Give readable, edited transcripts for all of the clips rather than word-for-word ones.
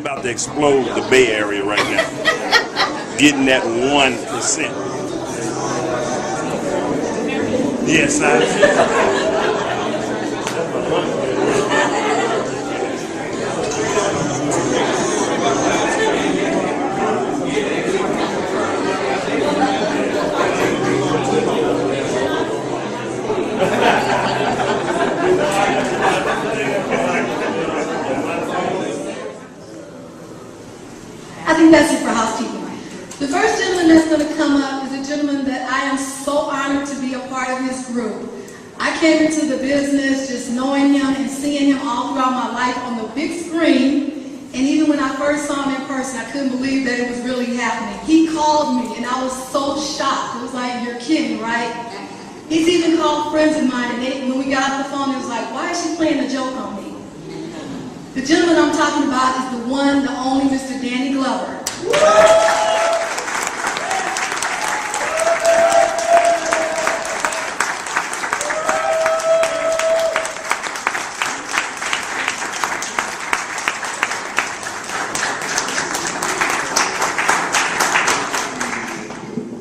about to explode the Bay Area right now. Getting that 1%. Yes, I think that's it for housekeeping. The first gentleman that's going to come up is a gentleman that I am so honored to be a part of his group. I came into the business just knowing him and seeing him all throughout my life on the big screen, and even when I first saw him in person, I couldn't believe that it was really happening. He called me, and I was so shocked. It was like, you're kidding, right? He's even called friends of mine, and when we got off the phone, it was like, why is she playing a joke on me? The gentleman I'm talking about is the one, the only Mr. Danny Glover.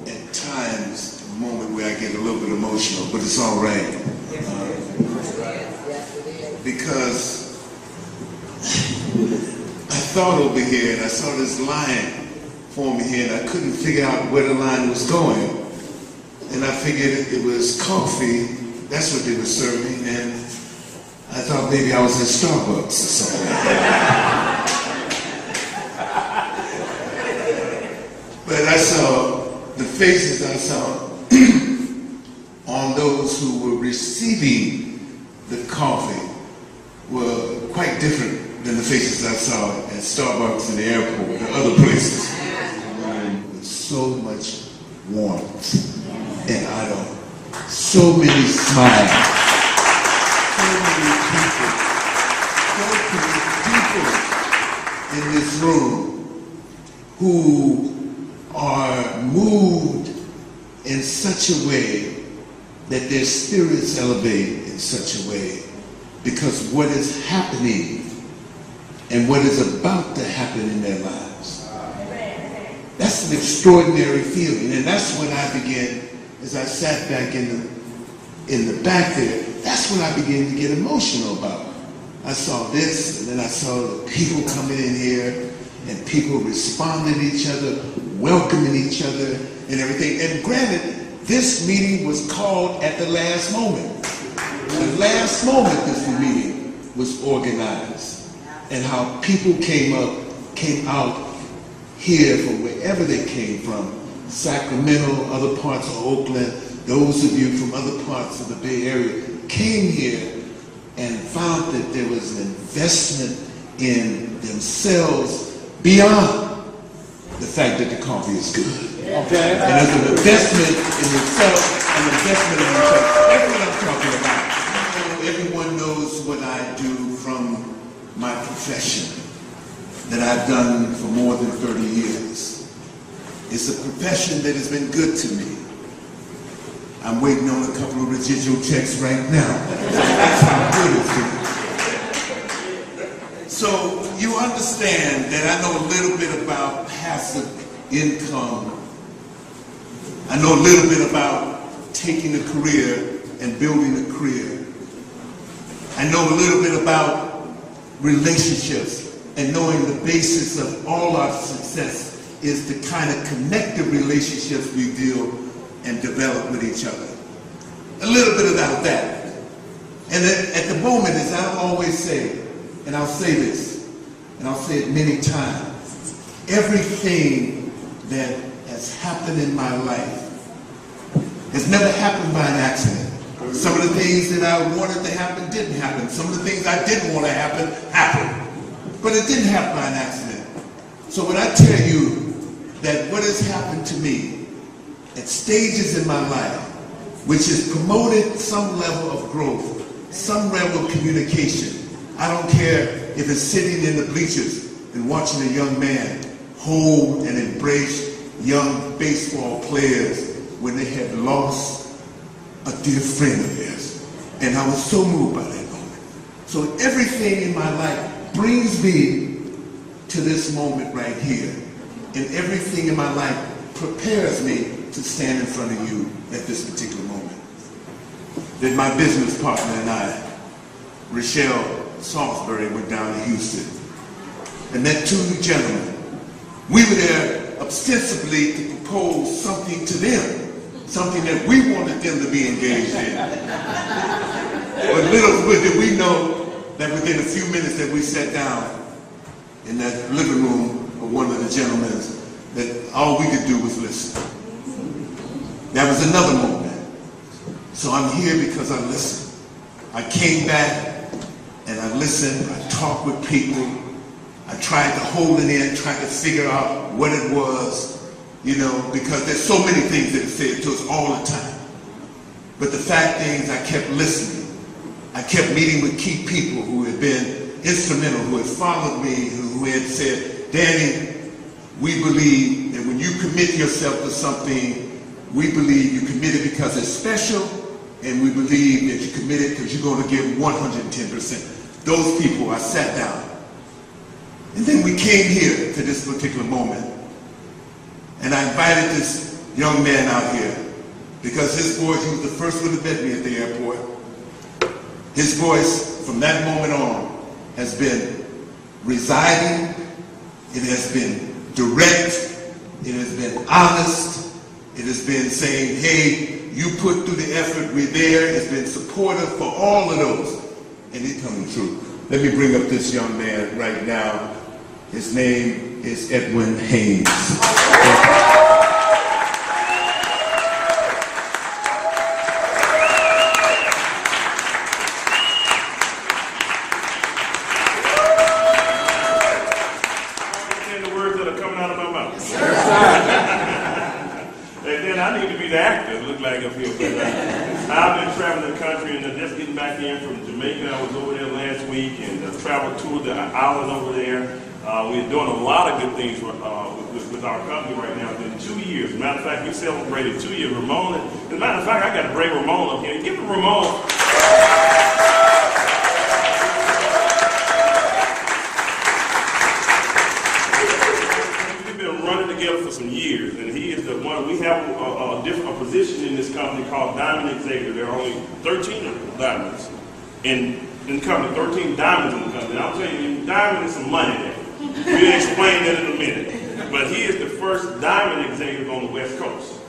At times, a moment where I get a little bit emotional, but it's all right. Because I thought over here and I saw this line forming here and I couldn't figure out where the line was going. And I figured it was coffee, that's what they were serving, and I thought maybe I was in Starbucks or something. But I saw the faces I saw on those who were receiving the coffee were quite different than the faces I saw at Starbucks in the airport and other places. With so much warmth and I don't, so many smiles, so many people in this room who are moved in such a way that their spirits elevate in such a way because what is happening and what is about to happen in their lives. That's an extraordinary feeling, and that's when I began, as I sat back in the back there, that's when I began to get emotional about it. I saw this, and then I saw the people coming in here, and people responding to each other, welcoming each other, and everything. And granted, this meeting was called at the last moment. The last moment this meeting was organized. And how people came out here from wherever they came from, Sacramento, other parts of Oakland, those of you from other parts of the Bay Area came here and found that there was an investment in themselves beyond the fact that the coffee is good. Okay. And there's an investment in themselves, an investment in themselves. That's what I'm talking about. Everyone knows what I do from my profession that I've done for more than 30 years. It's a profession that has been good to me. I'm waiting on a couple of residual checks right now. That's how good it's been. So you understand that I know a little bit about passive income. I know a little bit about taking a career and building a career. I know a little bit about relationships and knowing the basis of all our success is the kind of connective relationships we deal and develop with each other. A little bit about that. And at the moment, as I always say, and I'll say this, and I'll say it many times, everything that has happened in my life has never happened by an accident. Some of the things that I wanted to happen didn't happen. Some of the things I didn't want to happen, happened. But it didn't happen by an accident. So when I tell you that what has happened to me at stages in my life, which has promoted some level of growth, some level of communication, I don't care if it's sitting in the bleachers and watching a young man hold and embrace young baseball players when they had lost a dear friend of theirs. And I was so moved by that moment. So everything in my life brings me to this moment right here. And everything in my life prepares me to stand in front of you at this particular moment. That my business partner and I, Rochelle Salisbury, went down to Houston and met two gentlemen. We were there ostensibly to propose something to them, something that we wanted them to be engaged in. But little did we know that within a few minutes that we sat down in that living room of one of the gentlemen, that all we could do was listen. That was another moment. So I'm here because I listened. I came back and I listened, I talked with people, I tried to hold it in, tried to figure out what it was, you know, because there's so many things that are said to us all the time. But the fact is, I kept listening. I kept meeting with key people who had been instrumental, who had followed me, who had said, Danny, we believe that when you commit yourself to something, we believe you commit it because it's special, and we believe that you commit it because you're going to give 110%. Those people, I sat down. And then we came here to this particular moment. And I invited this young man out here because his voice, he was the first one to meet me at the airport. His voice, from that moment on, has been residing, it has been direct, it has been honest, it has been saying, hey, you put through the effort, we're there, it's been supportive for all of those, and it coming true. Let me bring up this young man right now. His name is Edwin Haynes. I need to be the actor, it looked like up here. I've been traveling the country and just getting back in from Jamaica. I was over there last week and traveled to the island over there. We're doing a lot of good things with our company right now. It's been 2 years. As a matter of fact, we celebrated 2 years. Ramon, as a matter of fact, I got to bring Ramon up here. Give him Ramon. For some years, and he is the one. We have a position in this company called Diamond Executive. There are only 13 diamonds in the company, 13 diamonds in the company. And I'll tell you, diamond is some money there. We'll explain that in a minute. But he is the first diamond executive on the West Coast.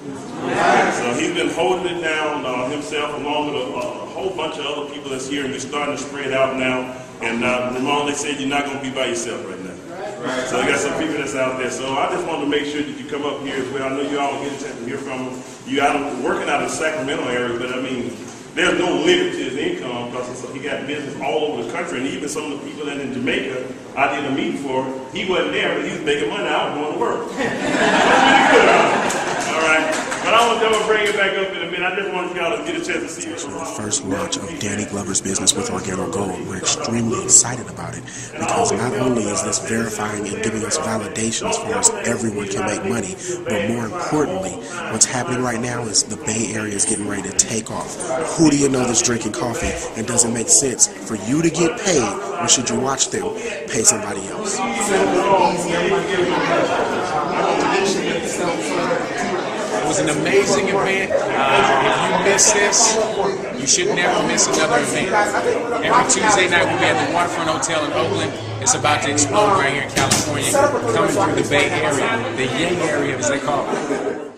So he's been holding it down himself, along with a whole bunch of other people that's here, and we're starting to spread out now. And Ramon, they said you're not going to be by yourself right now. Right. So I got some people that's out there. So I just wanted to make sure that you come up here as well. I know you all get a chance to hear from him. You working out of the Sacramento area, but I mean, there's no limit to his income because he got business all over the country. And even some of the people that in Jamaica I did a meeting for, he wasn't there, but he was making money. I was going to work. That's pretty good, huh? All right. But I want to bring it back up in a minute. I just wanted y'all to get a chance to see it. So the first launch of Danny Glover's business with Organo Gold, we're extremely excited about it because not only is this verifying and giving us validation as far as everyone can make money, but more importantly, what's happening right now is the Bay Area is getting ready to take off. Who do you know that's drinking coffee and doesn't make sense for you to get paid, or should you watch them pay somebody else? It was an amazing event. If you miss this, you should never miss another event. Every Tuesday night we'll be at the Waterfront Hotel in Oakland. It's about to explode right here in California, coming through the Bay Area, the Yang area as they call it.